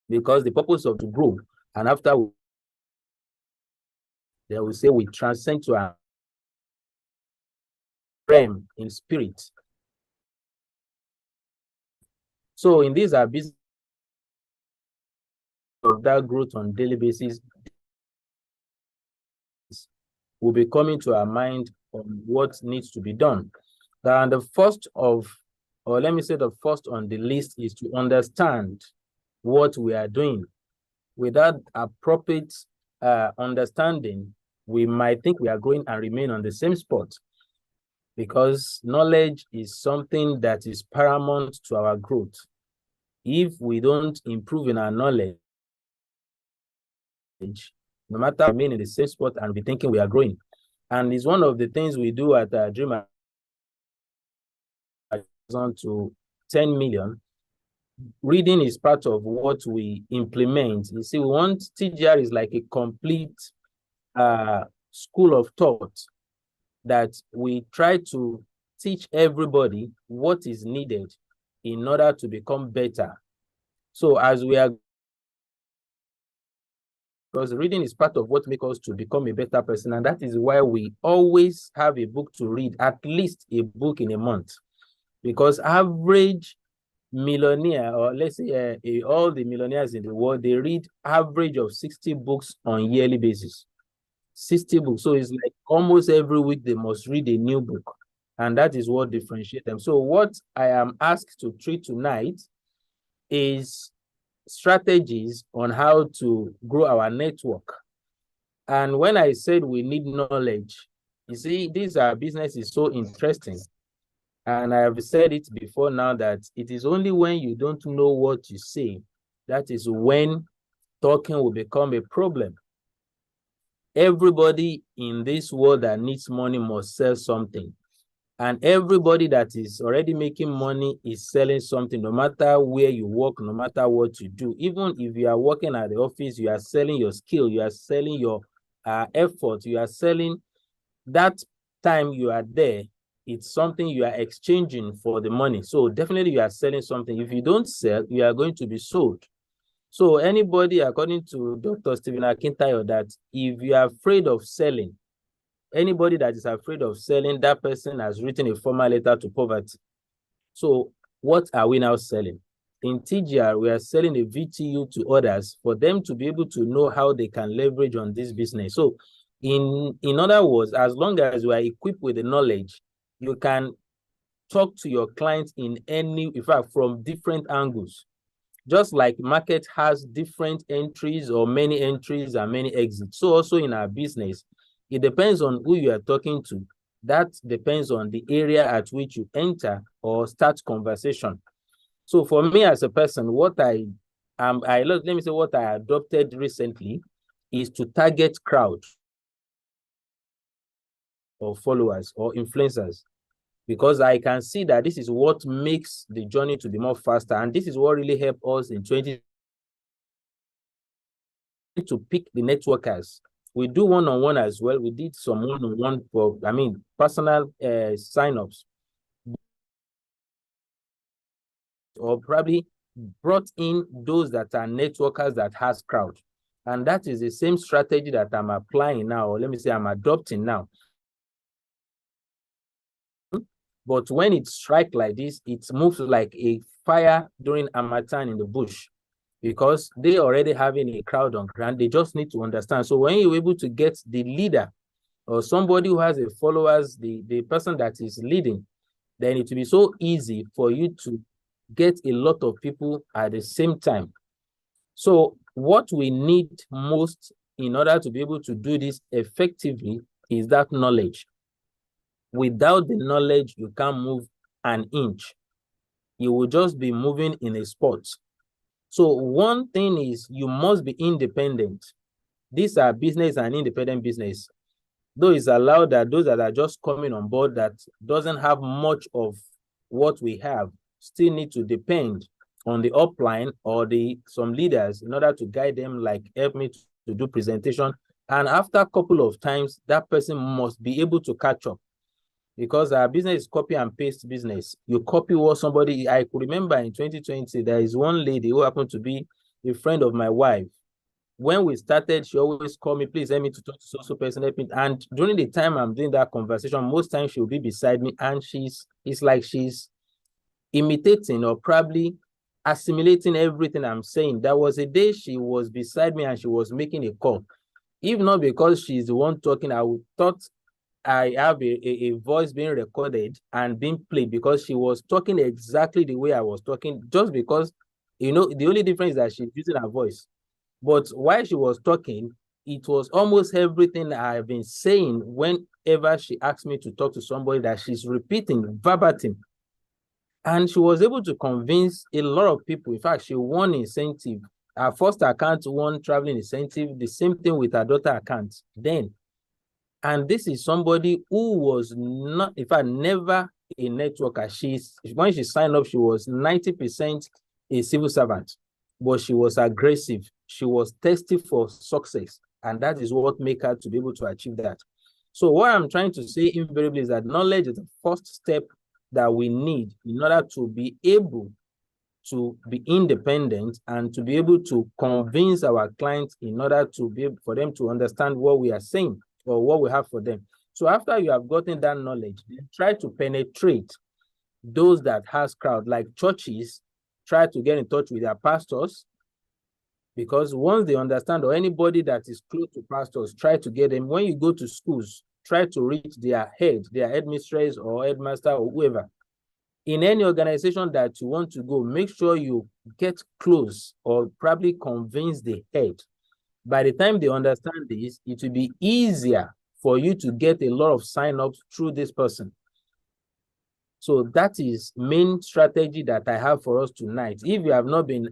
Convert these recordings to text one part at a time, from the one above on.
because the purpose of the group, and after they will say we transcend to a realm in spirit. So in these are business of that growth on daily basis will be coming to our mind on what needs to be done. And the first of, or let me say the first on the list, is to understand what we are doing. Without appropriate understanding, we might think we are going and remain on the same spot, because knowledge is something that is paramount to our growth. If we don't improve in our knowledge, no matter we remain in the same spot and be thinking we are growing. And it's one of the things we do at Dream to 10 million. Reading is part of what we implement. You see, we want TGR is like a complete school of thought that we try to teach everybody what is needed in order to become better. So as we are, because reading is part of what makes us to become a better person, and that is why we always have a book to read, at least a book in a month, because average millionaire, or let's say all the millionaires in the world, they read average of 60 books on yearly basis. 60 books. So it's like almost every week they must read a new book, and that is what differentiates them. So what I am asked to treat tonight is strategies on how to grow our network. And when I said we need knowledge, you see, these are businesses so interesting. And I have said it before now that it is only when you don't know what you say, that is when talking will become a problem. Everybody in this world that needs money must sell something. And everybody that is already making money is selling something, no matter where you work, no matter what you do. Even if you are working at the office, you are selling your skill, you are selling your effort, you are selling that time you are there. It's something you are exchanging for the money. So definitely you are selling something. If you don't sell, you are going to be sold. So anybody, according to Dr. Stephen Akintayo, that if you are afraid of selling, anybody that is afraid of selling, that person has written a formal letter to poverty. So what are we now selling? In TGR, we are selling a VTU to others for them to be able to know how they can leverage on this business. So in other words, as long as you are equipped with the knowledge, you can talk to your clients in fact, from different angles. Just like market has different entries or many entries and many exits. So also in our business, it depends on who you are talking to. That depends on the area at which you enter or start conversation. So for me as a person, what let me say what I adopted recently is to target crowd or followers or influencers, because I can see that this is what makes the journey to be more faster. And this is what really helped us in 2020 to pick the networkers. We do one-on-one as well. We did some one-on-one for, personal sign-ups, or probably brought in those that are networkers that has crowd. And that is the same strategy that I'm applying now, or let me say I'm adopting now. But when it strikes like this, it moves like a fire during Harmattan in the bush, because they already having a crowd on ground. They just need to understand. So when you're able to get the leader or somebody who has a followers, the person that is leading, then it will be so easy for you to get a lot of people at the same time. So what we need most in order to be able to do this effectively is that knowledge. Without the knowledge, you can't move an inch. You will just be moving in a spot. So one thing is you must be independent. These are business and independent business. Though it's allowed that those that are just coming on board that doesn't have much of what we have still need to depend on the upline or some leaders in order to guide them, like help me to do presentation. And after a couple of times, that person must be able to catch up, because our business is copy and paste business. You copy what somebody, I could remember in 2020, there is one lady who happened to be a friend of my wife. When we started, she always called me, please help me to talk to so person, help me. And during the time I'm doing that conversation, most times she'll be beside me and it's like she's imitating or probably assimilating everything I'm saying. There was a day she was beside me and she was making a call. If not because she's the one talking, I would thought I have a voice being recorded and being played because she was talking exactly the way I was talking, just because, the only difference is that she's using her voice. But while she was talking, it was almost everything I've been saying whenever she asked me to talk to somebody that she's repeating verbatim. And she was able to convince a lot of people. In fact, she won incentive. Her first account won traveling incentive, the same thing with her daughter account then. And this is somebody who was not, in fact, never a networker. When she signed up, she was 90% a civil servant, but she was aggressive. She was thirsty for success. And that is what made her to be able to achieve that. So what I'm trying to say invariably is that knowledge is the first step that we need in order to be able to be independent and to be able to convince our clients in order to be able for them to understand what we are saying or what we have for them. So after you have gotten that knowledge, try to penetrate those that has crowd, like churches. Try to get in touch with their pastors, because once they understand, or anybody that is close to pastors, try to get them. When you go to schools, try to reach their headmistress or headmaster or whoever. In any organization that you want to go, make sure you get close or probably convince the head. By the time they understand this, it will be easier for you to get a lot of sign-ups through this person. So that is main strategy that I have for us tonight. If you have not been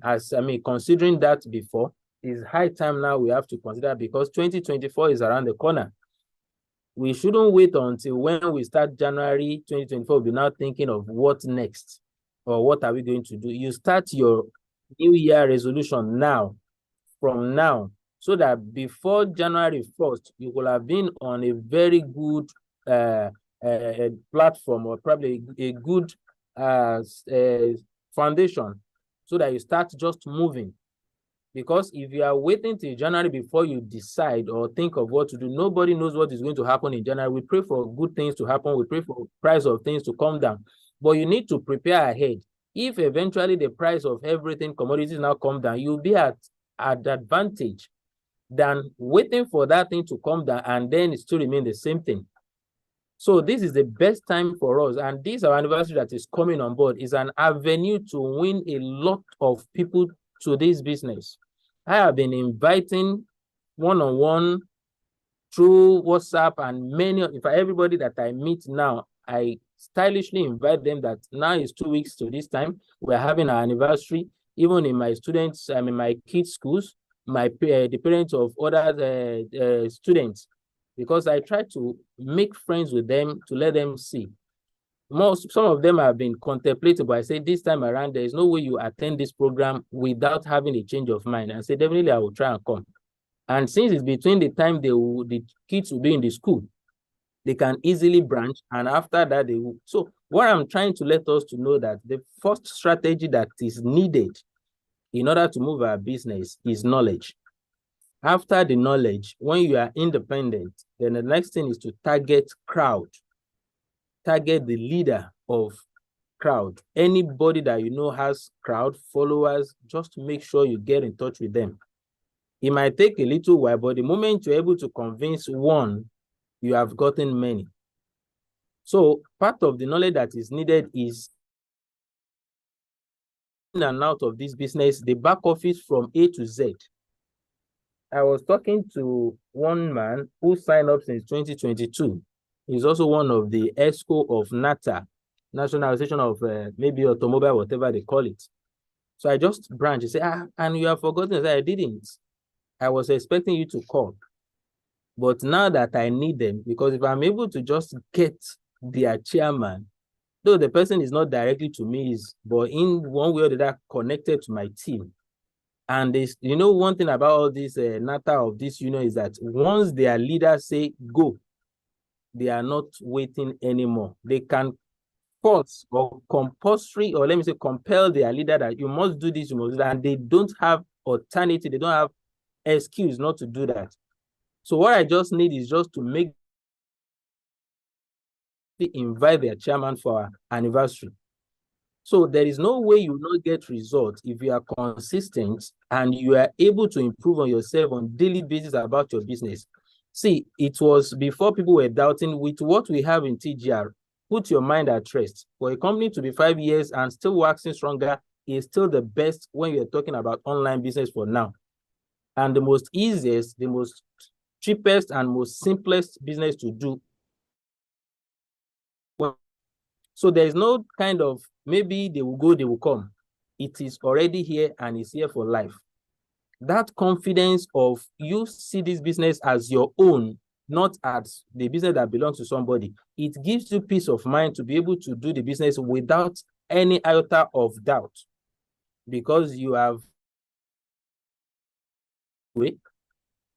considering that before, it's high time now we have to consider, because 2024 is around the corner. We shouldn't wait until when we start January 2024, we'll be now thinking of what next or what are we going to do. You start your New Year resolution now, from now, so that before January 1st, you will have been on a very good platform, or probably a good foundation, so that you start just moving. Because if you are waiting till January before you decide or think of what to do, nobody knows what is going to happen in January. We pray for good things to happen. We pray for price of things to come down. But you need to prepare ahead. If eventually the price of everything, commodities now come down, you'll be at advantage than waiting for that thing to come down and then it still remain the same thing. So this is the best time for us. And this, our anniversary that is coming on board, is an avenue to win a lot of people to this business. I have been inviting one-on-one through WhatsApp, and in fact, everybody that I meet now, I stylishly invite them that now is 2 weeks to this time. We're having our anniversary. Even in my students, my kids' schools, the parents of other students, because I try to make friends with them to let them see. Some of them have been contemplating, but I say this time around, there is no way you attend this program without having a change of mind. And say, definitely I will try and come. And since it's between the time the kids will be in the school, they can easily branch. And after that, they will. So what I'm trying to let us to know that the first strategy that is needed in order to move our business is knowledge. After the knowledge, when you are independent, then the next thing is to target crowd. Target the leader of crowd. Anybody that you know has crowd followers, just make sure you get in touch with them. It might take a little while, but the moment you're able to convince one, you have gotten many. So part of the knowledge that is needed is in and out of this business, the back office from A to Z. I was talking to one man who signed up since 2022. He's also one of the ESCO of NATA, National Association of maybe Automobile, whatever they call it. So I just branched. He said, and you have forgotten. I said, I didn't. I was expecting you to call. But now that I need them, because if I'm able to just get their chairman, though the person is not directly to me, but in one way or the other connected to my team. And this, one thing about all this NATA of this union is that once their leaders say go, they are not waiting anymore. They can force or compulsory, or let me say compel their leader that you must do this, you must do that, and they don't have alternative. They don't have excuse not to do that. So what I just need is just to invite their chairman for our anniversary. So there is no way you will not get results if you are consistent and you are able to improve on yourself on daily basis about your business. See, it was before people were doubting. With what we have in TGR, put your mind at rest. For a company to be 5 years and still waxing stronger is still the best when you're talking about online business for now. And the most easiest, the most cheapest and most simplest business to do. So there is no kind of maybe they will go, they will come. It is already here and it's here for life. That confidence of you see this business as your own, not as the business that belongs to somebody, it gives you peace of mind to be able to do the business without any iota of doubt, because you have.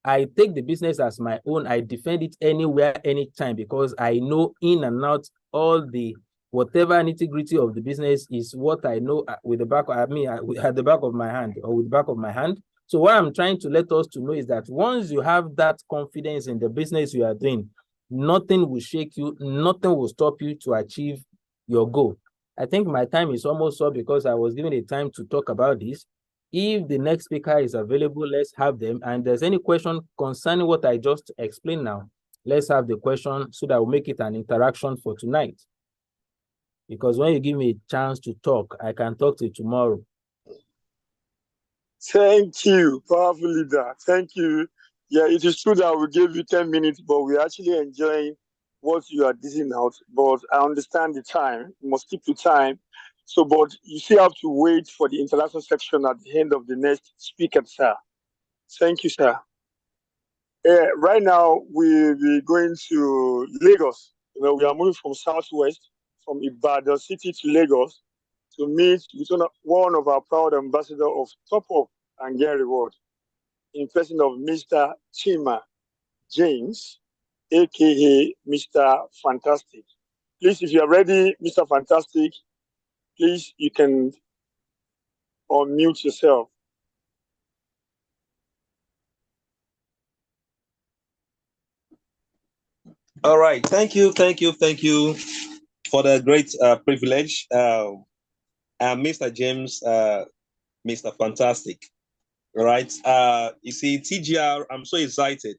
I take the business as my own. I defend it anywhere, anytime, because I know in and out all the whatever nitty-gritty of the business is what I know with the back. At the back of my hand, or with the back of my hand. So what I'm trying to let us to know is that once you have that confidence in the business you are doing, nothing will shake you, nothing will stop you to achieve your goal. I think my time is almost up because I was given a time to talk about this. If the next speaker is available, let's have them. And there's any question concerning what I just explained now, let's have the question so that we'll make it an interaction for tonight. Because when you give me a chance to talk, I can talk to you tomorrow. Thank you, powerful leader. Thank you. Yeah, it is true that we gave you 10 minutes, but we're actually enjoying what you are dishing out. But I understand the time. You must keep to time. So, but you still have to wait for the interaction section at the end of the next speaker, sir. Thank you, sir. Right now, we're going to Lagos. We are moving from Southwest, from Ibadan City to Lagos, to meet with one of our proud ambassadors of Top Up and Get Reward, in person of Mr. Chima James, aka Mr. Fantastic. Please, if you are ready, Mr. Fantastic, please, you can unmute yourself. All right. Thank you for the great privilege. I'm Mr. James, Mr. Fantastic. All right. You see, TGR, I'm so excited.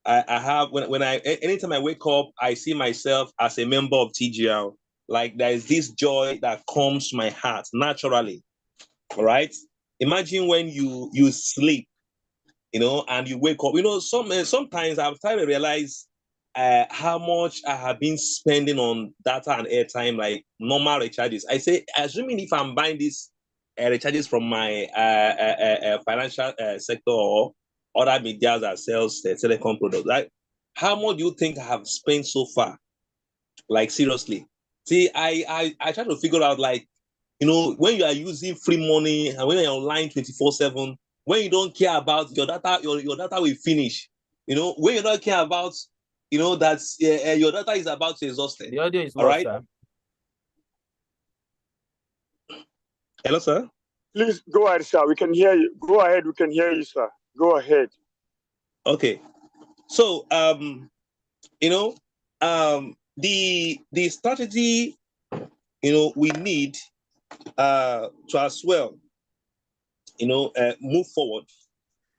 I have, anytime I wake up, I see myself as a member of TGR. Like, there is this joy that comes to my heart naturally. All right. Imagine when you sleep, and you wake up. Sometimes I've tried to realize how much I have been spending on data and airtime, like normal recharges. I say, assuming if I'm buying these recharges from my financial sector or other media that sells telecom products, like, how much do you think I have spent so far? Like, seriously. See, I try to figure out, like, when you are using free money and when you're online 24/7, when you don't care about your data, your data will finish. When you don't care about, that your data is about to exhaust. The audio is all lost, right. Sir. Hello, sir. Please go ahead, sir. We can hear you. Go ahead. We can hear you, sir. Go ahead. Okay. So, the strategy, we need to as well, move forward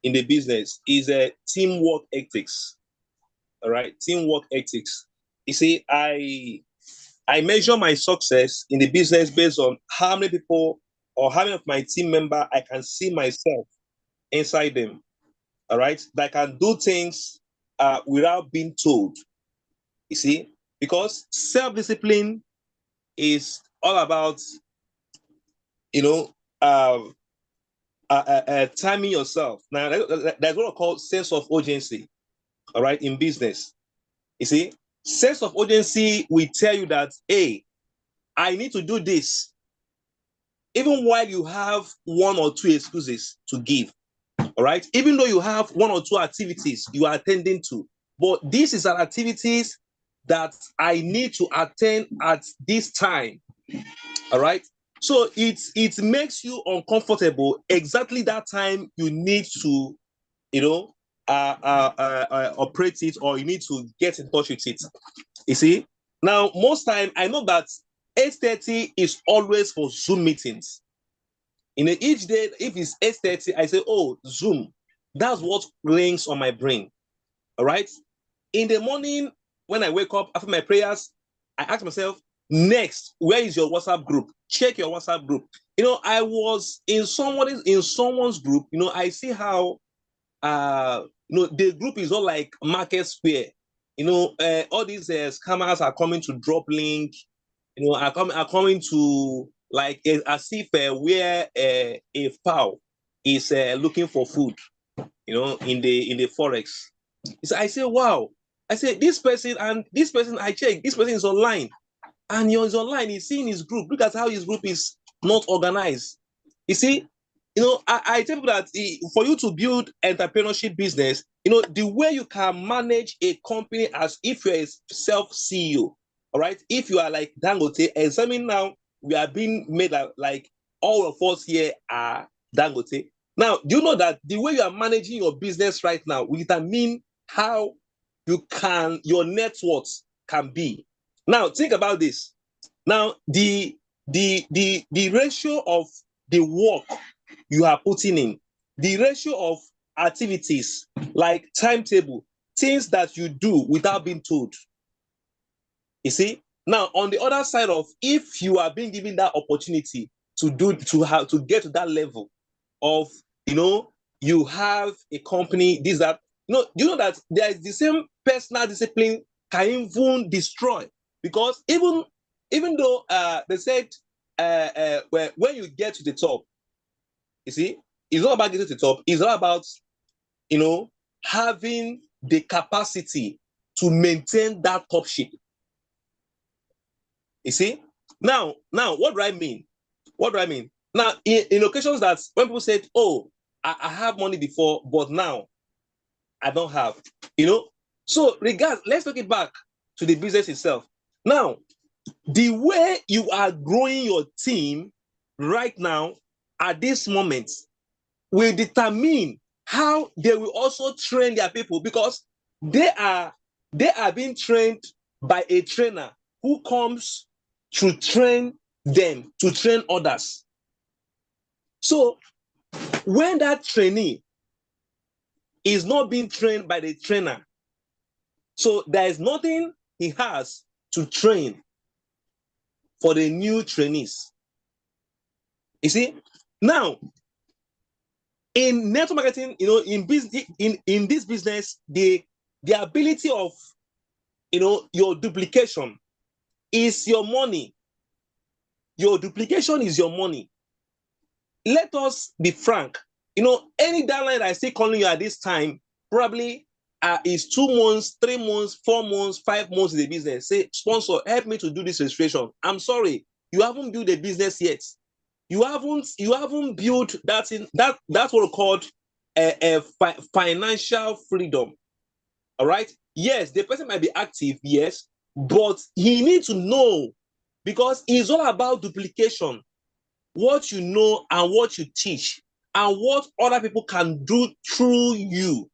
in the business is a teamwork ethics. All right, teamwork ethics. You see, I measure my success in the business based on how many people or how many of my team member I can see myself inside them. All right, that can do things without being told. You see, because self-discipline is all about, timing yourself. Now, there's what I call sense of urgency. All right, in business, you see, sense of urgency will tell you that, hey, I need to do this, even while you have one or two excuses to give. All right, even though you have one or two activities you are attending to, but this is an activities that I need to attend at this time. All right. So it makes you uncomfortable exactly that time you need to, operate it, or you need to get in touch with it. You see? Now, most time I know that 8:30 is always for Zoom meetings. Each day, if it's 8:30, I say, oh, Zoom. That's what rings on my brain. All right. In the morning, when I wake up after my prayers, I ask myself, next, where is your WhatsApp group? Check your WhatsApp group. I was in someone's group. I see how the group is all like Market Square. All these scammers are coming to drop link. Are coming to, like, as if where a fowl is looking for food. In the forex. So I say, wow. I say, this person, I check, this person is online. And he's online, he's seeing his group. Look at how his group is not organized. You see, I tell people that for you to build entrepreneurship business, the way you can manage a company as if you're a self-CEO, all right? If you are like Dangote, examine now, we are being made like all of us here are Dangote. Now, do you know that the way you are managing your business right now will determine how your net worth can be? Now, think about this. Now, the ratio of the work you are putting in, the ratio of activities, like timetable, things that you do without being told. You see? Now, on the other side of, if you are being given that opportunity to get to that level of, you have a company, this, that, you know that there is the same personal discipline can even destroy. Because even though they said when you get to the top, you see, it's not about getting to the top. It's all about, having the capacity to maintain that topship. You see? Now, what do I mean? What do I mean? Now, in occasions that when people said, oh, I have money before, but now I don't have, So let's take it back to the business itself. Now, the way you are growing your team right now at this moment will determine how they will also train their people, because they are being trained by a trainer who comes to train them, to train others. So when that trainee is not being trained by the trainer, so there is nothing he has to train for the new trainees. You see? Now, in network marketing, in business, in this business, the ability of, your duplication is your money. Your duplication is your money. Let us be frank. Any downline I see calling you at this time probably is 2 months, 3 months, 4 months, 5 months in the business. Say, sponsor, help me to do this registration. I'm sorry, you haven't built a business yet. You haven't built that in that's what we call a financial freedom. All right. Yes, the person might be active, yes, but he needs to know, because it's all about duplication. What you know and what you teach and what other people can do through you.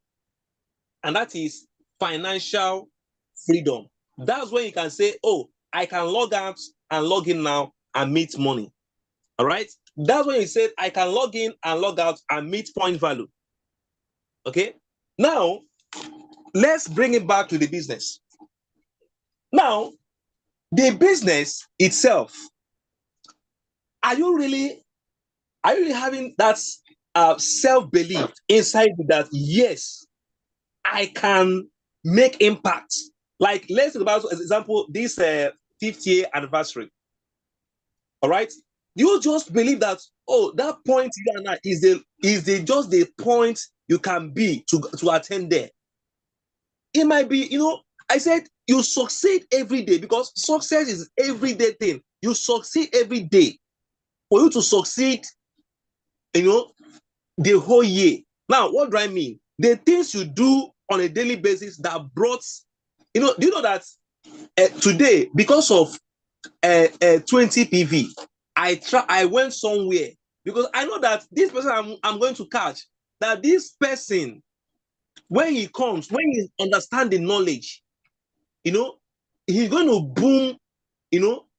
And that is financial freedom. That's when you can say, oh, I can log out and log in now and meet money. All right. That's when you said, I can log in and log out and meet point value. Okay. Now, let's bring it back to the business. Now, the business itself, are you really having that self-belief inside that, yes, I can make impact? Like, let's talk about, as example, this 50th anniversary. All right. You just believe that, oh, that point is just the point you can be to attend there. It might be, I said you succeed every day, because success is everyday thing. You succeed every day. For you to succeed, the whole year. Now, what do I mean? The things you do on a daily basis that brought, do you know that today, because of 20 PV, I went somewhere because I know that this person I'm going to catch, that this person, when he comes, when he understands the knowledge, he's going to boom,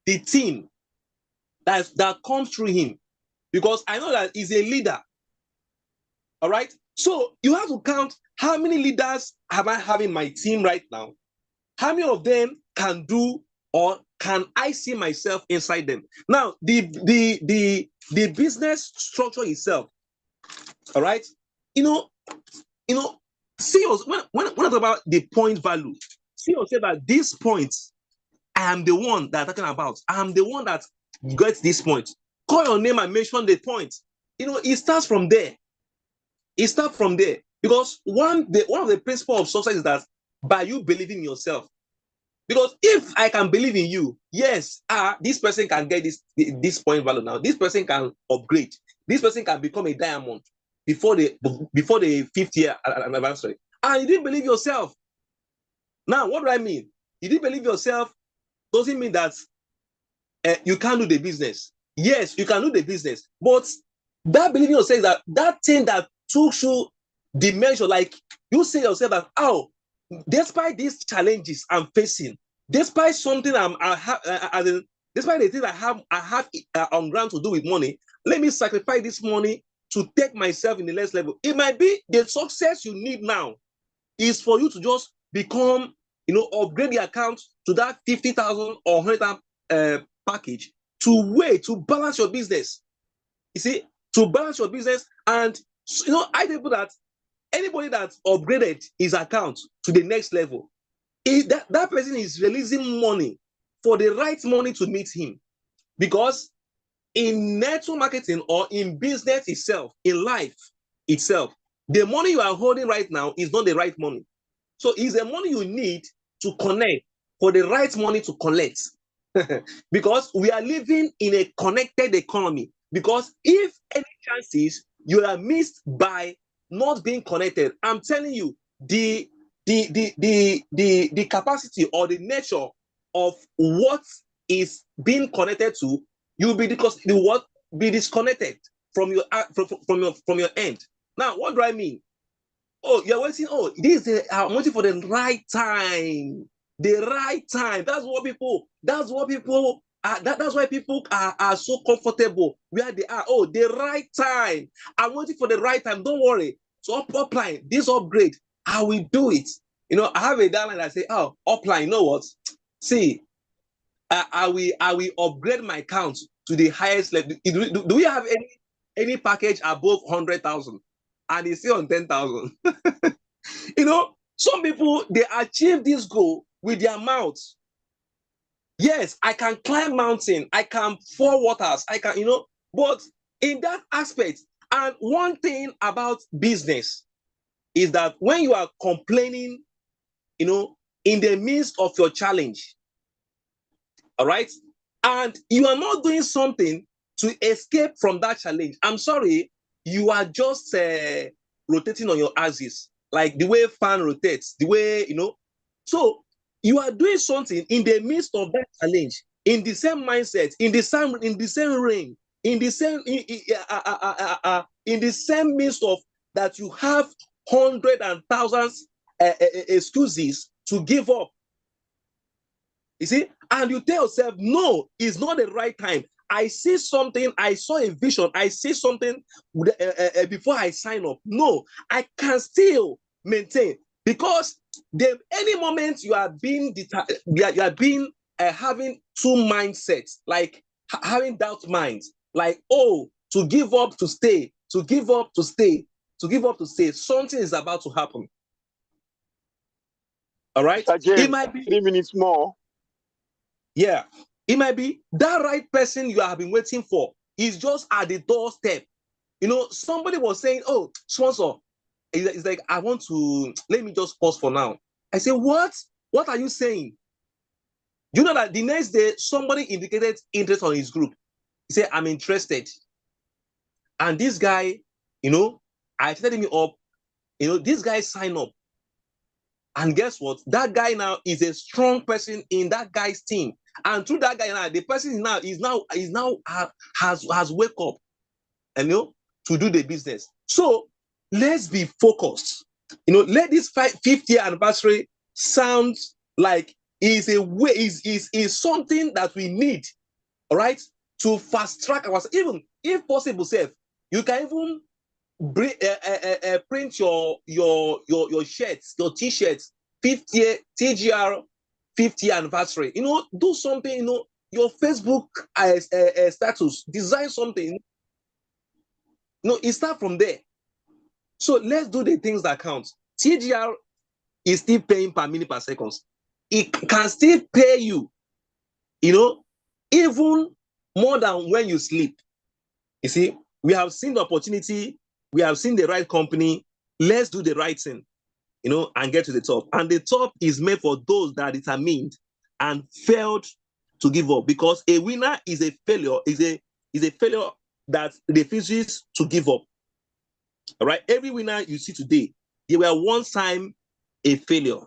the team that comes through him, because I know that he's a leader. All right. So you have to count how many leaders have I have in my team right now? How many of them can do, or can I see myself inside them? Now, the business structure itself, all right. CEOs, when I talk about the point value, CEOs say that this point, I am the one that I'm talking about. I am the one that gets this point. Call your name and mention the point. It starts from there. It starts from there, because one of the principles of success is that by you believing in yourself. Because if I can believe in you, yes, this person can get this point value now. This person can upgrade. This person can become a diamond before the 5th year anniversary. And you didn't believe yourself. Now, what do I mean? You didn't believe yourself doesn't mean that you can't do the business. Yes, you can do the business, but that believing yourself, that thing that took you the measure, like you say yourself that, despite these challenges I'm facing, despite something despite the things I have on ground to do with money, let me sacrifice this money to take myself in the next level. It might be the success you need now is for you to just become, upgrade the account to that 50,000 or 100,000 package to balance your business. You see, to balance your business. And I tell people that anybody that upgraded his account to the next level, that person is releasing money for the right money to meet him. Because in network marketing or in business itself, in life itself, the money you are holding right now is not the right money. So it's the money you need to connect for the right money to collect. Because we are living in a connected economy. Because if any chances you are missed by not being connected, I'm telling you, the capacity or the nature of what is being connected to, you'll be disconnected from your end. Now, what do I mean? Oh, you're waiting. Oh, I'm waiting for the right time. The right time. That's why people are so comfortable where they are. Oh, the right time. I'm waiting for the right time. Don't worry. So upline, this upgrade, I will do it. I have a downline that say, oh, upline, you know what? See, I will upgrade my account to the highest level. Do we have any package above 100,000? And it's still on 10,000. Some people, they achieve this goal with their mouths. Yes, I can climb mountain, I can fall waters, I can, but in that aspect, and one thing about business is that when you are complaining, in the midst of your challenge, all right, and you are not doing something to escape from that challenge, I'm sorry, you are just rotating on your axis, like the way fan rotates, the way, so you are doing something in the midst of that challenge, in the same mindset, in the same ring, in the same midst of that you have hundreds and thousands excuses to give up. You see, and you tell yourself, no, it's not the right time. I see something, I saw a vision, I see something before I sign up. No, I can still maintain, because any moment you are being having two mindsets, like having doubt minds, like, oh, to give up to stay, to give up to stay, to give up to stay, something is about to happen. All right? James, it might be 3 minutes more. Yeah, it might be that right person you have been waiting for is just at the doorstep. Somebody was saying, oh, sponsor, it's like, I want to, let me just pause for now. I say, what are you saying? You know that the next day somebody indicated interest on his group. He said, I'm interested. And this guy, I set him up, this guy signed up. And guess what? That guy now is a strong person in that guy's team. And through that guy now, the person has wake up, to do the business. So let's be focused. Let this 5th year anniversary sound like is something that we need, all right, to fast track ourselves. Even if possible, you can even print your shirts, your t-shirts, 5th year TGR 5th year anniversary. Do something. Your Facebook status, design something. It starts from there. So let's do the things that count. TGR is still paying per minute per second. It can still pay you, even more than when you sleep. You see, we have seen the opportunity, we have seen the right company. Let's do the right thing, and get to the top. And the top is made for those that are determined and failed to give up. Because a winner is a failure, is a failure that refuses to give up. All right. Every winner you see today, they were one time a failure.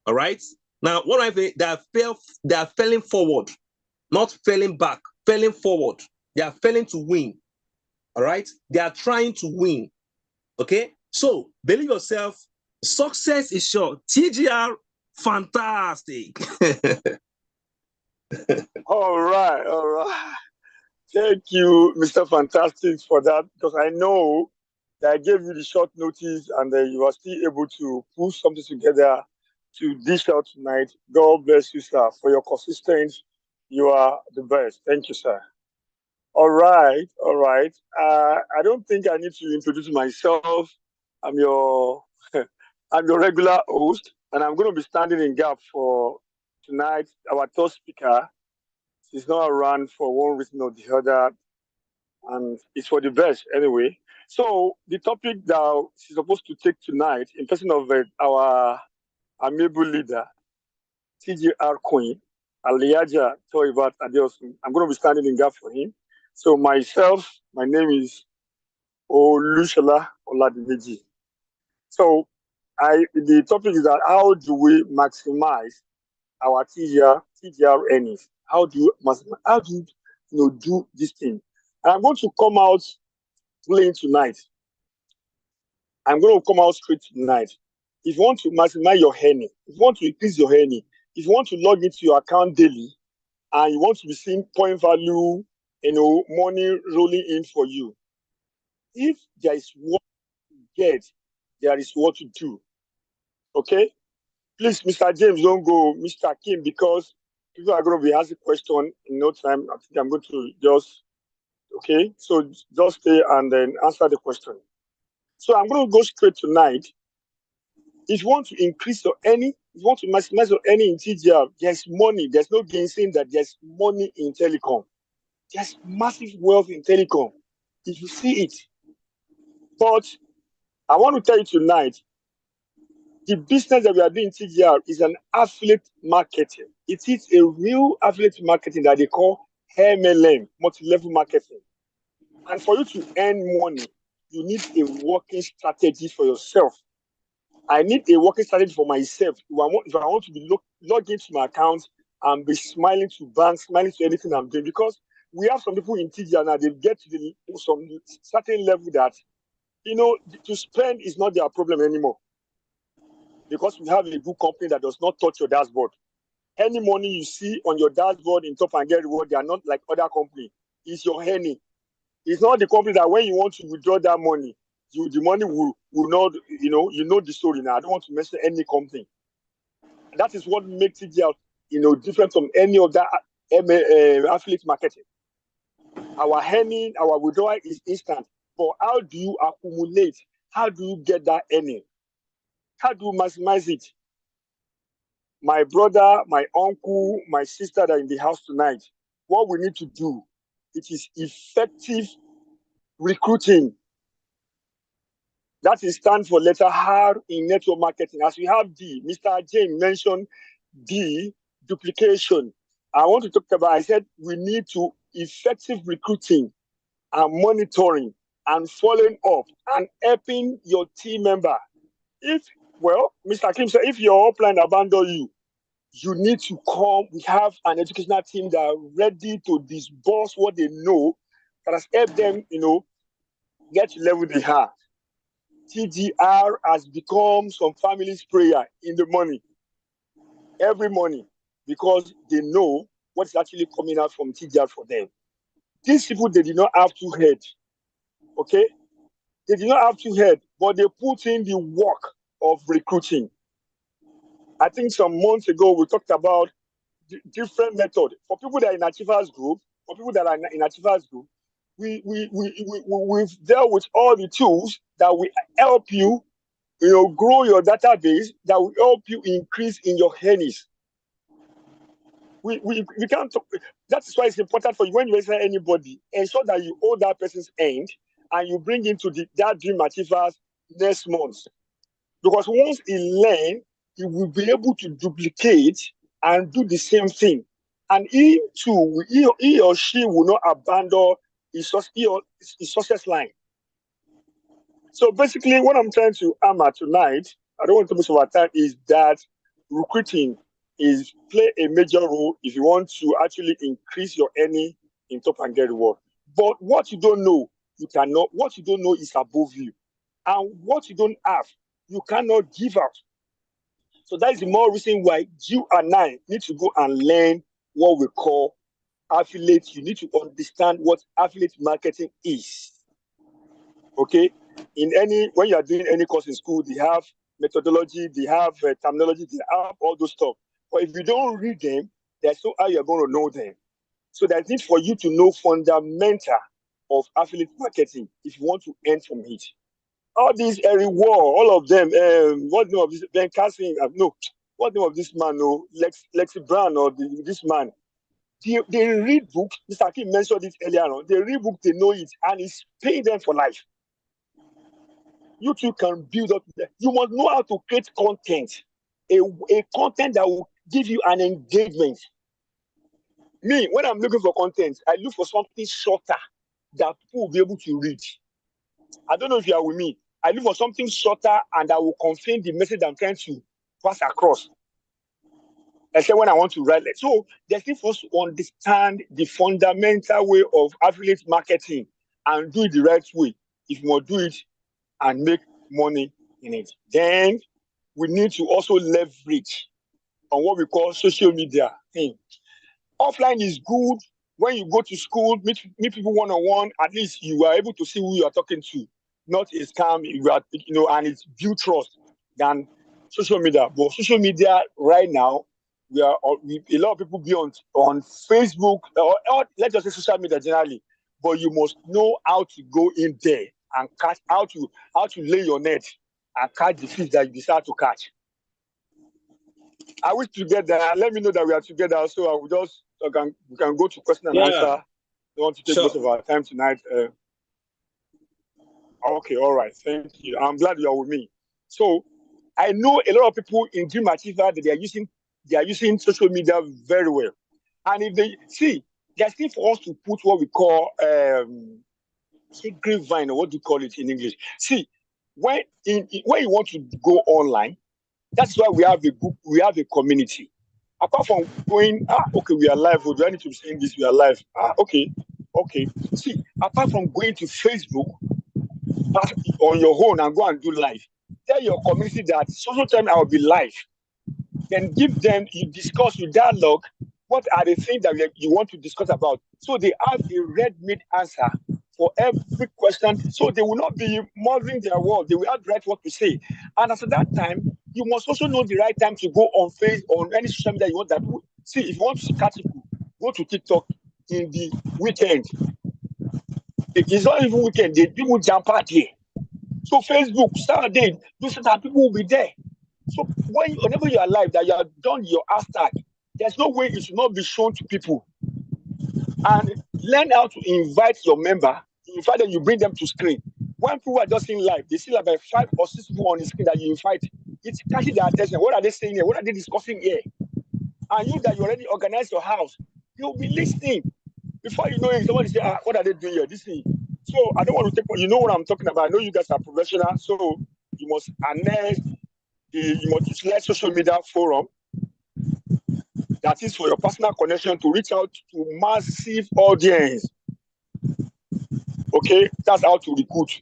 All right. Now, what I think, they are failing forward, not failing back, failing forward. They are failing to win. All right. They are trying to win. Okay. So believe yourself. Success is sure. TGR, fantastic. All right. Thank you, Mr. Fantastic, for that, because I know that I gave you the short notice and you are still able to pull something together to dish out tonight. God bless you, sir, for your consistency. You are the best. Thank you, sir. All right. I don't think I need to introduce myself. I'm your I'm your regular host, and I'm going to be standing in gap for tonight. Our third speaker is not around for one reason or the other, and it's for the best anyway. So the topic that she's supposed to take tonight, in person of our amiable leader, TGR Queen, Aliaja Toivat Adeosun. I'm going to be standing in gap for him. So myself, my name is Olushola Oladimeji. So the topic is that how do we maximize our TGR earnings? How do you do this thing? And I'm going to come out playing tonight. I'm going to come out straight tonight. If you want to maximize your earning, if you want to increase your earning, if you want to log into your account daily and you want to be seeing point value, money rolling in for you, if there is what to get, there is what to do. Okay? Please, Mr. James, don't go, Mr. Kim, because people are going to be asking questions in no time. I think I'm going to just, okay? So just stay and then answer the question. So I'm going to go straight tonight. If you want to increase your earning, if you want to maximize your earning in TGR, there's money. There's no gainsaying that there's money in telecom. There's massive wealth in telecom. If you see it. But I want to tell you tonight, the business that we are doing in TGR is an affiliate marketing. It is a real affiliate marketing that they call MLM, multi-level marketing. And for you to earn money, you need a working strategy for yourself. I need a working strategy for myself. If I want to be logged into my account and be smiling to banks, smiling to anything I'm doing, because we have some people in TGR now, they get to some certain level that, to spend is not their problem anymore. Because we have a good company that does not touch your dashboard. Any money you see on your dashboard in Top and Get Reward, they are not like other companies. It's your honey. It's not the company that when you want to withdraw that money, the money will not, you know the story now. I don't want to mention any company. That is what makes it different from any of that affiliate marketing. Our earning, our withdrawal is instant. But how do you accumulate? How do you get that earning? How do you maximize it? My brother, my uncle, my sister that are in the house tonight, what we need to do, it is effective recruiting. That is stand for letter R in network marketing. As we have D, Mr. James mentioned D, duplication. I want to talk about, I said we need to effective recruiting and monitoring and following up and helping your team member. Mr. Kim said, if your upline abandon you, you need to come. We have an educational team that are ready to disburse what they know, that has helped them, get to level they have. TGR has become some family's prayer in the morning, every morning, because they know what's actually coming out from TGR for them. These people, they did not have two heads, okay? They did not have two heads, but they put in the work of recruiting. I think some months ago, we talked about different methods. For people that are in Achievers Group, for people that are in Achievers Group, we've dealt with all the tools that will help you, grow your database, that will help you increase in your earnings. We can't talk. That's why it's important for you when you register anybody, ensure that you hold that person's end and you bring into that dream achievers next month. Because once he learns, he will be able to duplicate and do the same thing. And he too, he or she will not abandon his success line. So basically, what I'm trying to hammer tonight, I don't want to waste our time, is that recruiting play a major role if you want to actually increase your earning in Top and Get Reward. But what you don't know, you cannot. What you don't know is above you, and what you don't have, you cannot give out. So that is the more reason why you and I need to go and learn what we call affiliate. You need to understand what affiliate marketing is. Okay, when you are doing any course in school, they have methodology, they have terminology, they have all those stuff. But if you don't read them, there's no how you're going to know them. So there's need for you to know fundamental of affiliate marketing if you want to earn from it. All these reward, all of them. What name of this Ben Carson? No, what name of this man? No, Lexi Brown or this man. They read book. Mr. Akim mentioned it earlier on. They read book, they know it, and it's paying them for life. You too can build up. You must know how to create content, a content that will give you an engagement. Me, when I'm looking for content, I look for something shorter that people will be able to read. I don't know if you are with me. I look for something shorter and that will contain the message I'm trying to pass across. Except when I want to write. So there's need for us to understand the fundamental way of affiliate marketing and do it the right way. If you want to do it and make money in it, then we need to also leverage on what we call social media. Offline is good. When you go to school, meet people one-on-one, at least you are able to see who you are talking to, not a scam, and it's build trust than social media. But social media right now, a lot of people be on Facebook, or let's just say social media generally, but you must know how to go in there and catch, how to lay your net and catch the fish that you decide to catch. Are we together? Let me know that we are together, so I will just we can go to question and answer. I don't want to take most of our time tonight. Okay, all right, thank you. I'm glad you are with me. So I know a lot of people in Dream Achiever that they are using social media very well. And if they see, there's need for us to put what we call grapevine, or what do you call it in English? See, when you want to go online, that's why we have a group, we have a community. Apart from going, okay, we are live. Do I need to be saying this? We are live. Okay. See, apart from going to Facebook on your own and go and do live, tell your community that social time I will be live. Then give them, you discuss, you dialogue. What are the things that you want to discuss about? So they have a ready-made answer for every question. So they will not be mothering their word. They will have the right what to say. And after that time, you must also know the right time to go on on any social media you want that. See, if you want to catch people, go to TikTok in the weekend. It's not even weekend, people jump out here. So Facebook, Saturday, those that people will be there. So whenever you are live, that you have done your hashtag, there's no way it should not be shown to people. And learn how to invite your member. Invite them, you bring them to screen. When people are just in live, they see like 5 or 6 people on the screen that you invite. It's catching their attention. What are they saying here? What are they discussing here? And you that you already organized your house, you'll be listening. Before you know it, somebody say, what are they doing here? This thing. So I don't want to take, you know what I'm talking about. I know you guys are professional, so you must harness, you must utilize social media forum that is for your personal connection to reach out to massive audience. Okay, that's how to recruit.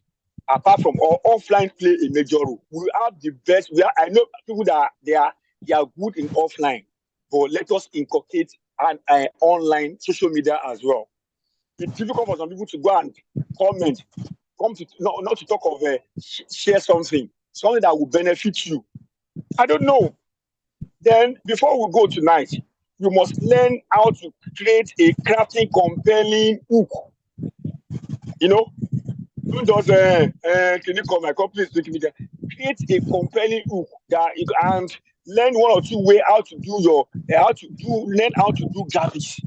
Apart from all, offline play a major role. We have the best. I know people that they are good in offline, but let us inculcate an online social media as well. It's difficult for some people to go and comment, not to talk of share something that will benefit you. I don't know. Then before we go tonight, you must learn how to create a crafting, compelling hook. You know, don't just can you call my company? Create a compelling hook that you and learn one or two ways how to do learn how to do graphics.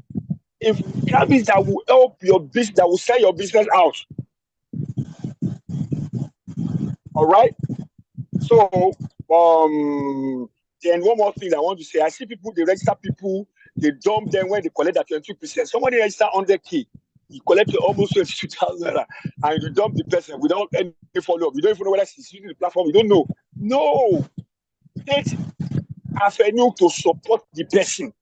If graphics that will help your business, that will sell your business out. All right. So then one more thing I want to say, I see people, they register people, they dump them when they collect that 22%. Somebody register 100K, you collect almost 22,000 and you dump the person without any follow-up. You don't even know whether she's using the platform. You don't know. No. Take avenue to support the person.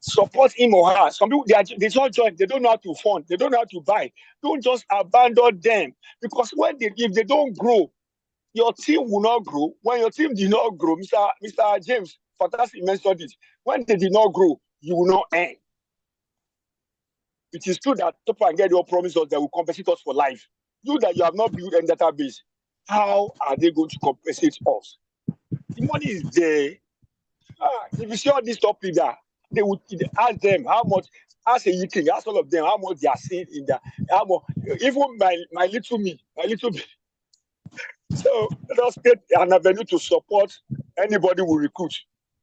Support him or her. Some people, they don't join. They don't know how to fund. They don't know how to buy. Don't just abandon them. Because if they don't grow, your team will not grow. When your team did not grow, Mr. James, fantastic mentioned it. When they did not grow, you will not earn. It is true that Top and Get Your promise us that will compensate us for life. You that you have not built any database, how are they going to compensate us? The money is there. If you see all these top leaders, they would ask them how much, ask a Yiking, ask all of them how much they are seeing in that. Even my little me. So let us get an avenue to support anybody who recruit.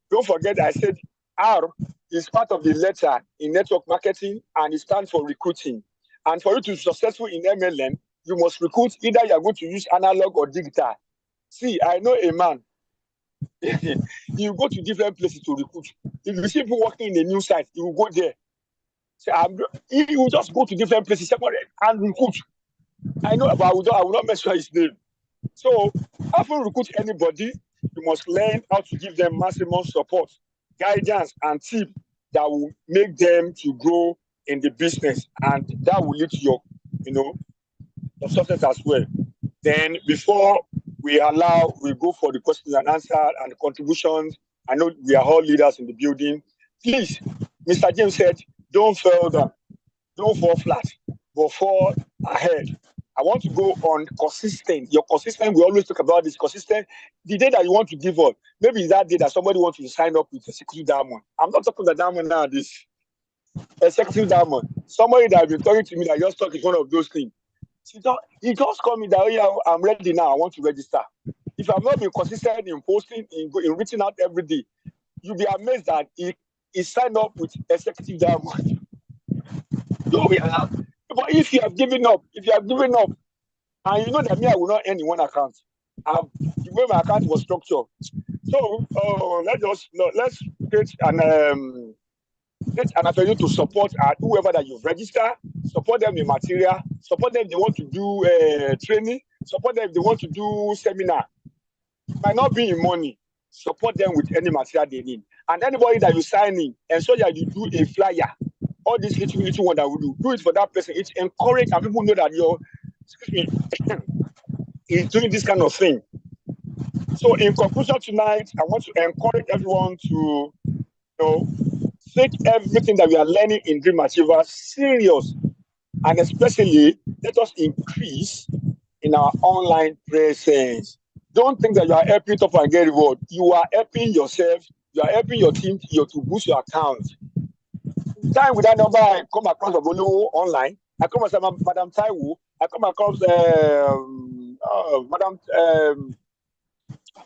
Don't forget I said R is part of the letter in network marketing and it stands for recruiting. And for you to be successful in MLM, you must recruit. Either you are going to use analog or digital. See, I know a man. You go to different places to recruit. If you see people working in a new site, you will go there. So he will just go to different places and recruit. I know, but I will not mention his name. So, after you recruit anybody, you must learn how to give them maximum support, guidance, and tips that will make them to grow in the business, and that will lead to your success as well. Then, before we go for the questions and answers and the contributions. I know we are all leaders in the building. Please, Mr. James said, don't fall down, don't fall flat, but fall ahead. I want to go on consistent. Your consistent, we always talk about this consistent. The day that you want to give up, maybe it's that day that somebody wants you to sign up with Executive Diamond. I'm not talking about Diamond now, this Executive Diamond. Somebody that has been talking to me that just talking one of those things. He just called me that, oh, yeah, I'm ready now. I want to register. If I've not been consistent in posting, in reaching out every day, you'll be amazed that he signed up with Executive Diamond. But if you have given up, and you know that me, I will not earn in one account. The way my account was structured. So let's create an avenue to support whoever that you've registered, support them in material, support them if they want to do training, support them if they want to do seminar. It might not be in money. Support them with any material they need. And anybody that you sign in, ensure that you do a flyer. All this little one that we do it for that person. It's encourage and people know that is doing this kind of thing. So in conclusion tonight, I want to encourage everyone to take everything that we are learning in Dream Achievers serious, and especially let us increase in our online presence. Don't think that you are helping Top and Get Reward. You are helping yourself. You are helping your team to boost your account. Time with that number, I come across Baboluwo online. I come across Madam Taiwo. I come across Madam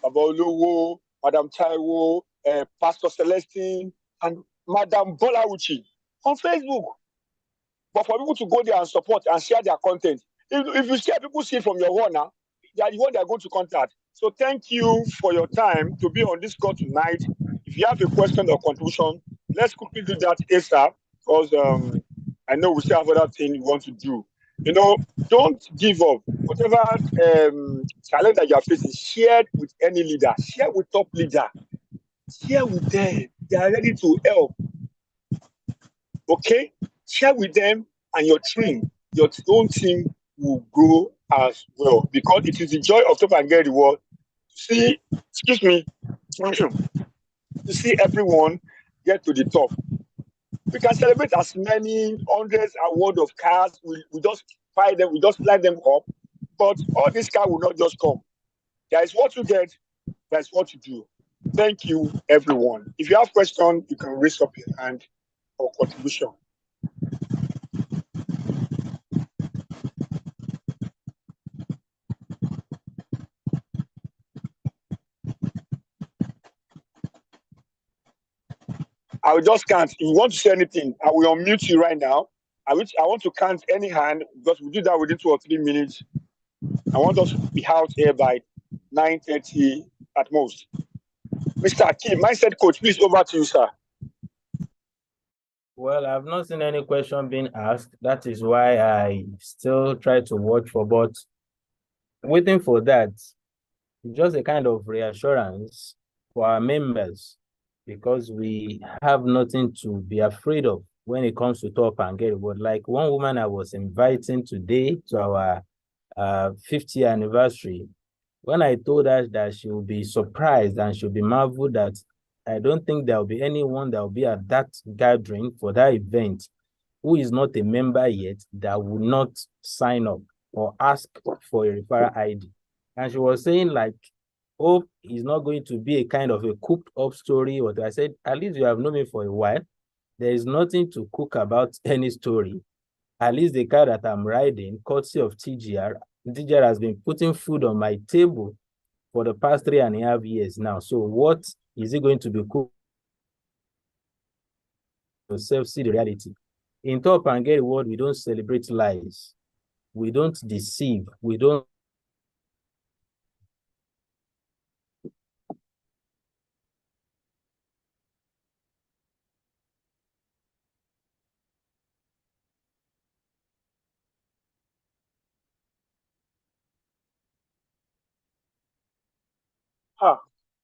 Baboluwo, Madam Taiwo, Pastor Celestine, and Madam Bolawuchi on Facebook. But for people to go there and support and share their content, if you share, people see from your wall now, they are the one they are going to contact. So thank you for your time to be on this call tonight. If you have a question or contribution, let's quickly do that ASAP, because I know we still have other things we want to do. Don't give up. Whatever challenge that you are facing, share with any leader. Share with top leader. Share with them. They are ready to help. Okay? Share with them, and your own team will grow as well. Because it is the joy of Top and Get Reward to see, excuse me, to see everyone get to the top. We can celebrate as many hundreds award of cars. We just buy them, we just line them up. But all these cars will not just come. There is what you get, there is what you do. Thank you, everyone. If you have questions, you can raise up your hand for contribution. I will just count. If you want to say anything, I will unmute you right now. I want to count any hand because we do that within 2 or 3 minutes. I want us to be out here by 9:30 at most. Mr. Akeem, mindset coach, please over to you, sir. Well, I've not seen any question being asked. That is why I still try to watch for, but waiting for that, just a kind of reassurance for our members, because we have nothing to be afraid of when it comes to Top and Get Reward. Like one woman I was inviting today to our 50th anniversary, when I told her that she will be surprised and she'll be marveled that I don't think there will be anyone that will be at that gathering for that event who is not a member yet that will not sign up or ask for a referral ID. And she was saying, like, hope is not going to be a kind of a cooked up story. But I said, at least you have known me for a while. There is nothing to cook about any story. At least the car that I'm riding, courtesy of TGR has been putting food on my table for the past 3.5 years now. So what is it going to be cooked? Yourself see the reality. In Top and Get Reward, we don't celebrate lies. We don't deceive. We don't.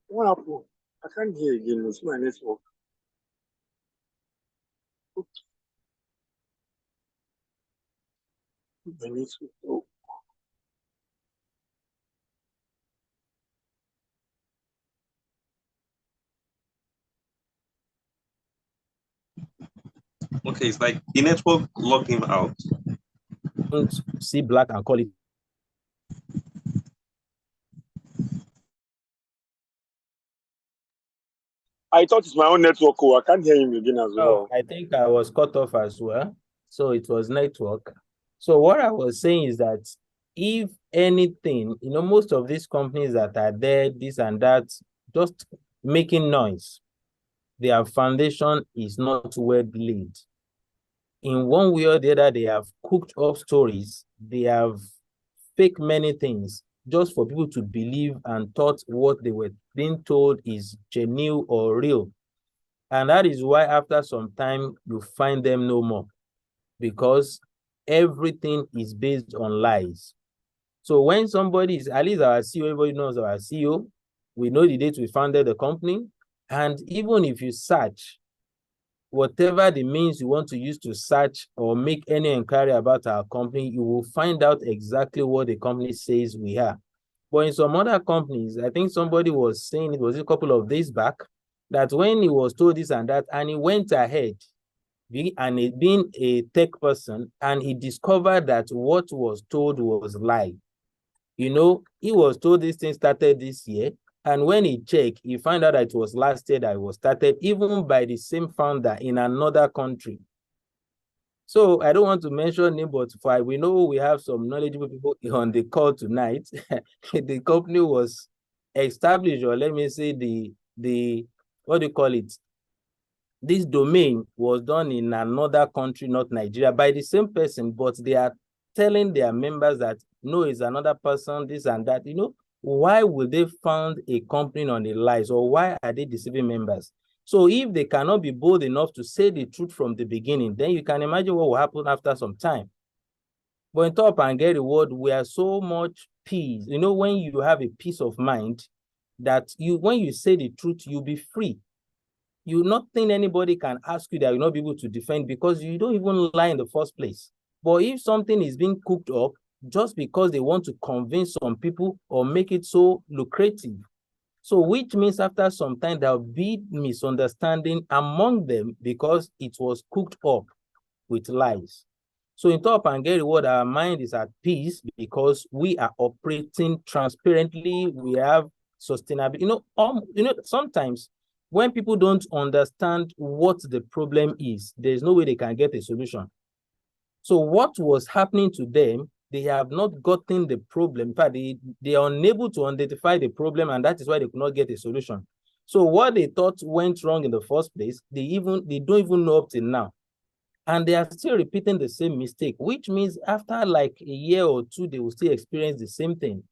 What happened? I can't hear again. It's my network. My network. Oh. Okay, it's like the network logged him out. Don't see black and call it. I thought it's my own network. Oh, I can't hear him again as well. I think I was cut off as well. So it was network. So what I was saying is that if anything, most of these companies that are there, this and that, just making noise, their foundation is not well laid. In one way or the other, they have cooked up stories. They have faked many things just for people to believe and thought what they were being told is genuine or real. And that is why after some time, you find them no more, because everything is based on lies. So when somebody is, at least our CEO, everybody knows our CEO, we know the date we founded the company. And even if you search, whatever the means you want to use to search or make any inquiry about our company, you will find out exactly what the company says we are. But in some other companies, I think somebody was saying, it was a couple of days back, that when he was told this and that, and he went ahead, being a tech person, and he discovered that what was told was lie. He was told this thing started this year, and when he checked, he found out that it was last year that it was started, even by the same founder in another country. So I don't want to mention name, but we know we have some knowledgeable people on the call tonight. The company was established, or let me say the what do you call it? This domain was done in another country, not Nigeria, by the same person, but they are telling their members that no, it's another person, this and that. Why would they found a company on the lies, or why are they deceiving members? So if they cannot be bold enough to say the truth from the beginning, then you can imagine what will happen after some time. But in Top and Get Reward, we are so much peace. When you have a peace of mind that when you say the truth, you'll be free. nothing anybody can ask you that you'll not be able to defend because you don't even lie in the first place. But if something is being cooked up just because they want to convince some people or make it so lucrative, so which means after some time there'll be misunderstanding among them because it was cooked up with lies. So in Top and Get Reward, our mind is at peace because we are operating transparently. We have sustainability. Sometimes when people don't understand what the problem is, there's no way they can get a solution. So what was happening to them, they have not gotten the problem. In fact, they are unable to identify the problem, and that is why they could not get a solution. So what they thought went wrong in the first place, they don't even know up till now. And they are still repeating the same mistake, which means after like a year or two, they will still experience the same thing.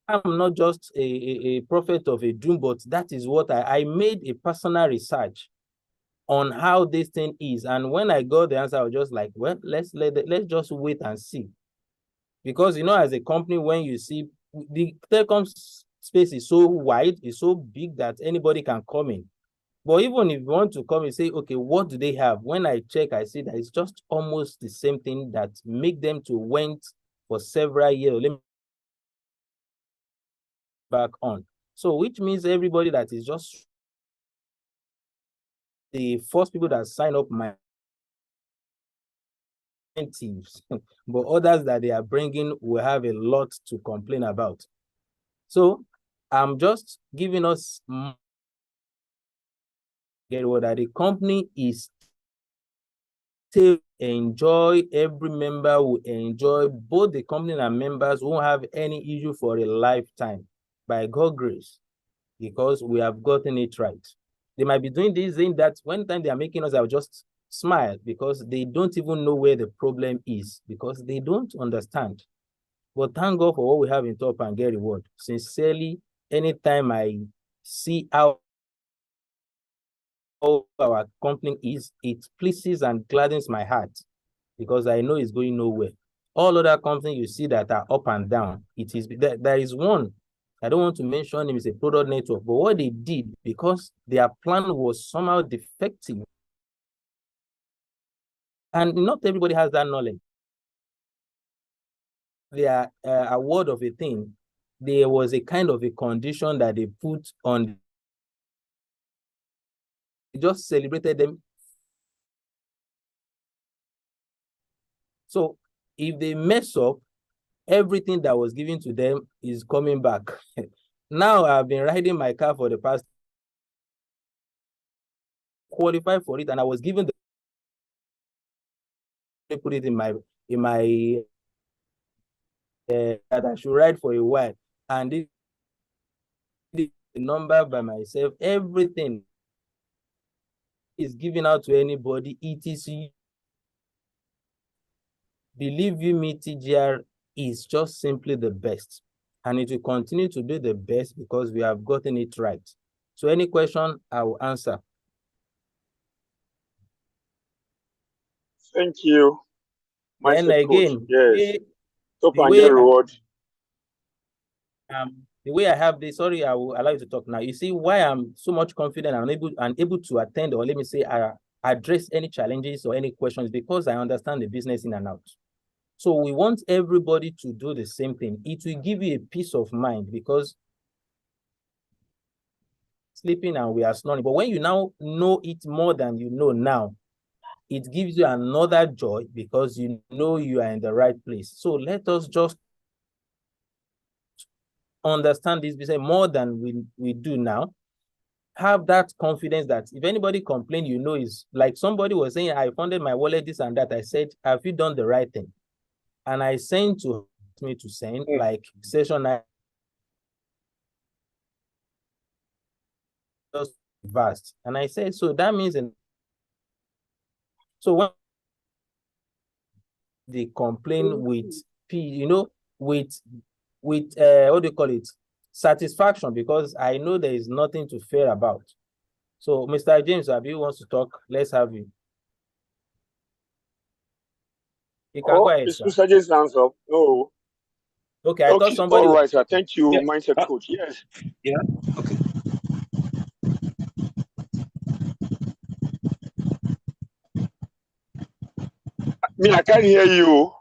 I'm not just a prophet of a doom, but that is what I made a personal research on how this thing is. And when I got the answer, I was just like, well, let's just wait and see. Because, as a company, when you see the telecom space is so wide, it's so big that anybody can come in. But even if you want to come and say, okay, what do they have? When I check, I see that it's just almost the same thing that make them to went for several years. Let me back on. So which means everybody that is just the first people that sign up my incentives, but others that they are bringing will have a lot to complain about. So I'm just giving us Get Reward that the company is to enjoy, every member will enjoy, both the company and members won't have any issue for a lifetime by God's grace, because we have gotten it right. They might be doing this, saying that one time they are making us, I'll just smile because they don't even know where the problem is, because they don't understand. But thank God for what we have in Top and Get Reward. Sincerely, anytime I see how our company is, it pleases and gladdens my heart because I know it's going nowhere. All other companies you see that are up and down, there is one, I don't want to mention him, it's a product network, but what they did, because their plan was somehow defective, and not everybody has that knowledge. Their award of a thing, there was a kind of a condition that they put on. They just celebrated them. So if they mess up, everything that was given to them is coming back. Now I've been riding my car for the past, qualified for it, and I was given they put it in my that I should ride for a while, and the number by myself, everything is given out to anybody. It is, believe you me, TGR is just simply the best, and it will continue to be the best because we have gotten it right. So any question, I will answer. Thank you. And again, yes. Top and Get Reward. The way I have this, sorry, I will allow you to talk now. You see why I'm so much confident I'm able to attend, or let me say, address any challenges or any questions, because I understand the business in and out. So we want everybody to do the same thing. It will give you a peace of mind, because sleeping and we are snoring. But when you now know it more than you know now, it gives you another joy because you know you are in the right place. So let us just understand this business more than we do now. Have that confidence that if anybody complains, is like somebody was saying, I funded my wallet, this and that. I said, have you done the right thing? And I sent to me to send like session just vast. And I said, so that means, so when they complain with with what do you call it, satisfaction, because I know there is nothing to fear about. So Mr. James Abi wants to talk. Let's have you. You can go ahead, Mr. James hands up. No. Okay, I thought somebody. All right, sir. Thank you, mindset coach. Yes. Yeah. Okay. Me, I can't hear you.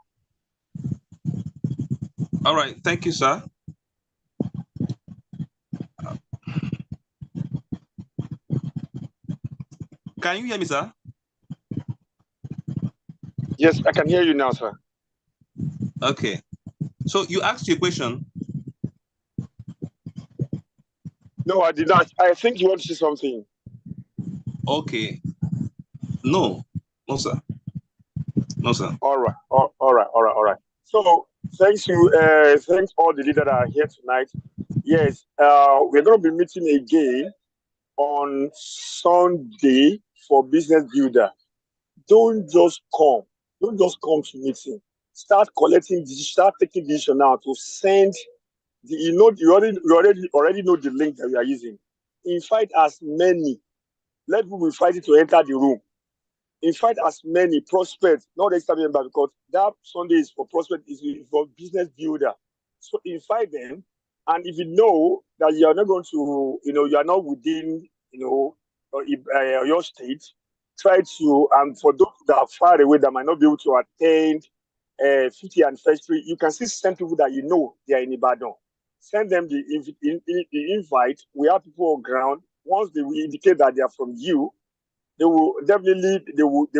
All right, thank you, sir. Can you hear me, sir? Yes, I can hear you now, sir. Okay. So you asked your question. No, I did not. I think you want to say something. Okay. No, sir. No, sir. All right. All right. So thanks all the leaders that are here tonight. Yes, we're going to be meeting again on Sunday for Business Builder. Don't just come. Don't just come to meeting. Start collecting. Start taking decision now to send. You already know the link that we are using. Invite as many. Let people be fighting to enter the room. Invite as many prospects, not extra member, because that Sunday is for prospect, is for business builder. So invite them, and if you know that you are not going to, you are not within, your state, try to. And for those that are far away that might not be able to attend 50th anniversary, you can still send people that you know they are in Ibadan. Send them the invite. We have people on ground. Once they will indicate that they are from you, they will definitely they will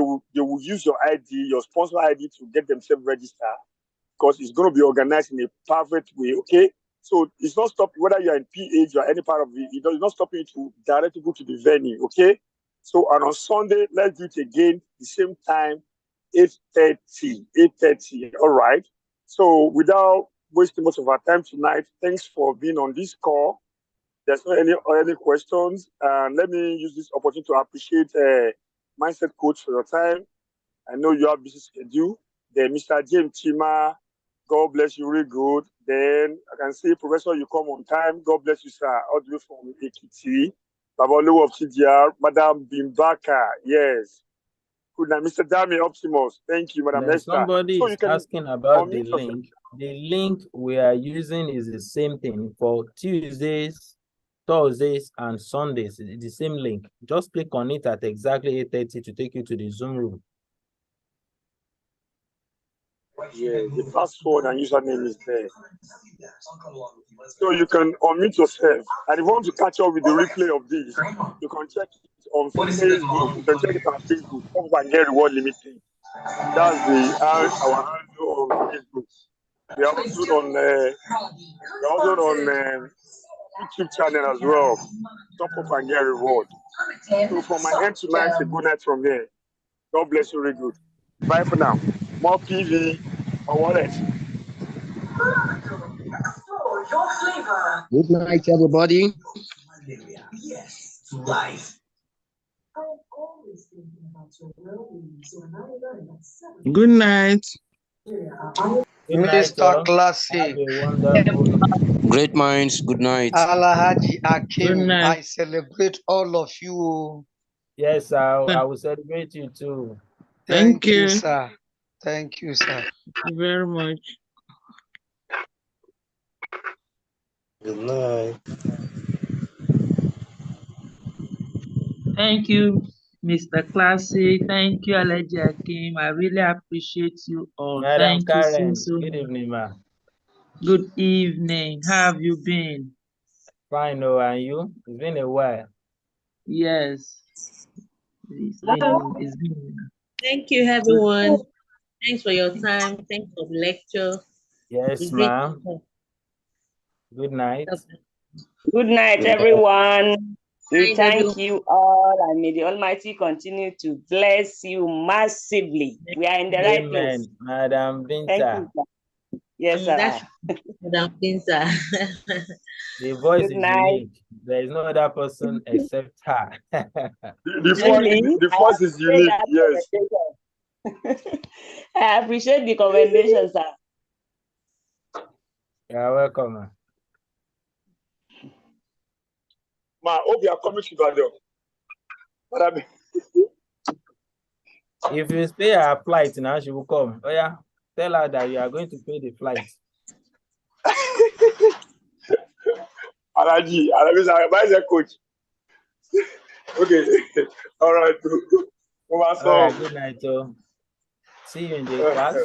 use your ID, your sponsor ID, to get themselves registered, because it's going to be organized in a perfect way. Okay, so it's not stopping whether you are in PH or any part of it. It's not stopping you to direct people to the venue. Okay, so and on Sunday, let's do it again the same time, 8:30. All right. So without wasting much of our time tonight, thanks for being on this call. There's no any questions. Let me use this opportunity to appreciate Mindset Coach for your time. I know you have busy schedule. Then Mr. James Chima, God bless you, really good. Then I can see Professor, you come on time. God bless you, sir. All the way from AKT. Babalo of TDR, Madam Bimbaka, yes. Good night, Mr. Dami Optimus. Thank you, Madam Esther. Somebody So is you can asking about the link. The link we are using is the same thing for Tuesdays, Thursdays, and Sundays. It's the same link. Just click on it at exactly 8:30 to take you to the Zoom room. Yeah, the password and username is there. So you can unmute yourself. And if you want to catch up with the replay of this, you can check it on Facebook. You can check it on Facebook. Come and get Reward Limited. That's our handle on Facebook. We are also on YouTube channel as well. Top up and get reward. So from my end tonight, a good night from here. God bless you, really good. Bye for now. More PV on wallet. Good night, everybody. Yes, life. Good night. Mr. Classic. Great minds, good night. Alhaji Akim, Good night. I celebrate all of you. Yes, I will celebrate you too. Thank you, sir. Thank you, sir. Thank you very much. Good night. Thank you, Mr. Classic. Thank you, Alhaji Akim. I really appreciate you all. Madam Thank Karen, you so good much. evening, ma. Good evening. How have you been? Fine, and you? It's been a while. Yes. It's been. Thank you, everyone. Thanks for your time. Thanks for the lecture. Yes, ma'am. Good night. Good night, everyone. We thank you all, and may the Almighty continue to bless you massively. We are in the right place. Madam Binta. Thank you. Yes, sir. Madam Binta. The voice is unique. There is no other person except her. The voice is unique, yes. I appreciate the commendation, sir. You're welcome, ma. Ma, hope you are coming to Ibadan. If you stay at her flight now, she will come. Oh yeah, tell her that you are going to pay the flight. Alaji, coach. Okay. All right. All right, good night, See you in the class.